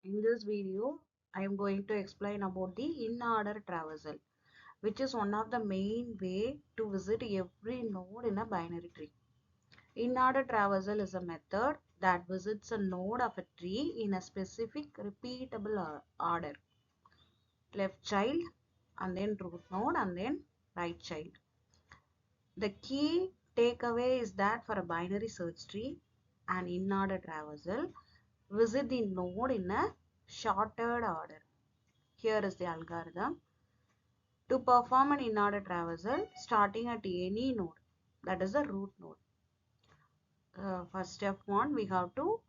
In this video, I am going to explain about the in-order traversal, which is one of the main way to visit every node in a binary tree. In-order traversal is a method that visits a node of a tree in a specific repeatable order. Left child, and then root node, and then right child. The key takeaway is that for a binary search tree, an in-order traversal, visit the node in a shorter order. Here is the algorithm. To perform an in-order traversal, starting at any node, that is the root node. First step 1, we have to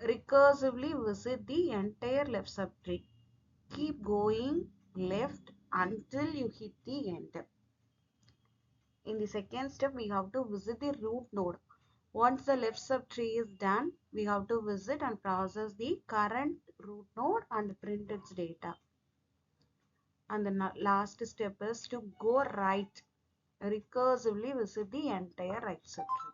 recursively visit the entire left subtree. Keep going left until you hit the end. In the second step, we have to visit the root node. Once the left subtree is done, we have to visit and process the current root node and print its data. And the last step is to go right, recursively visit the entire right subtree.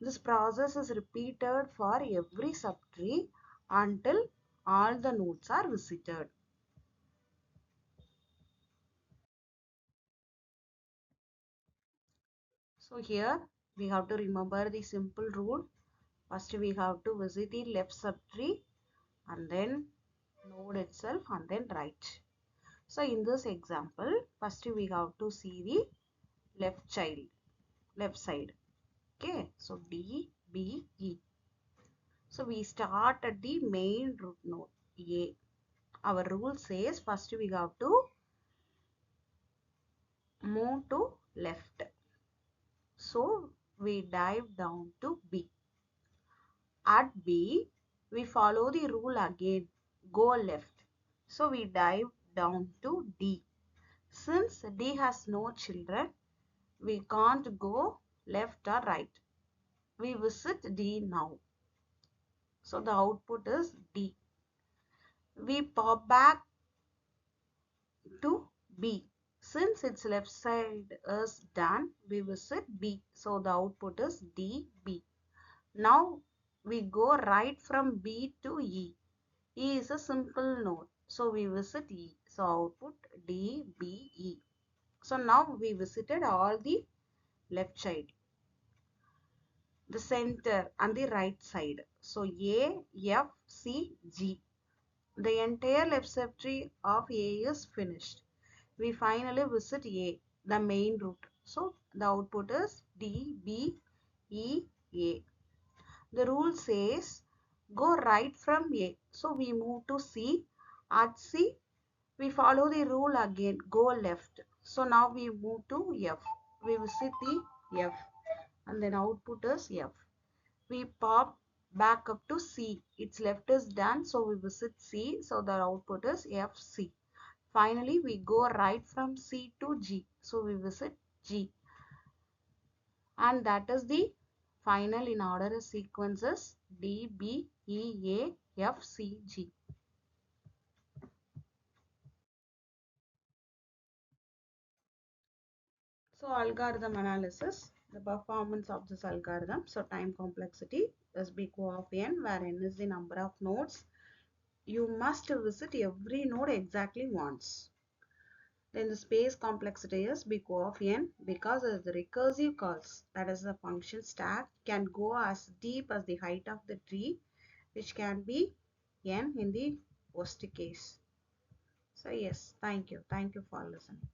This process is repeated for every subtree until all the nodes are visited. So here we have to remember the simple rule. First we have to visit the left subtree and then node itself and then right. So in this example, first we have to see the left side. Okay, so D, B, E. So we start at the main root node A. Our rule says first we have to move to left. So we dive down to B. At B, we follow the rule again. Go left. So we dive down to D. Since D has no children, we can't go left or right. We visit D now. So the output is D. We pop back to B. Since its left side is done, we visit B. So the output is DB. Now we go right from B to E. E is a simple node. So we visit E. So output DBE. So now we visited all the left side, the center and the right side. So A, F, C, G. The entire left subtree of A is finished. We finally visit A, the main root. So the output is D, B, E, A. The rule says go right from A. So we move to C. At C, we follow the rule again, go left. So now we move to F. We visit the F and then output is F. We pop back up to C. Its left is done, so we visit C. So the output is FC. Finally, we go right from C to G. So we visit G. And that is the final in order sequences D, B, E, A, F, C, G. So algorithm analysis, the performance of this algorithm. So time complexity is big O of n, where n is the number of nodes. You must visit every node exactly once. Then the space complexity is big O of n because of the recursive calls, that is the function stack, can go as deep as the height of the tree, which can be n in the worst case. So yes, thank you. Thank you for listening.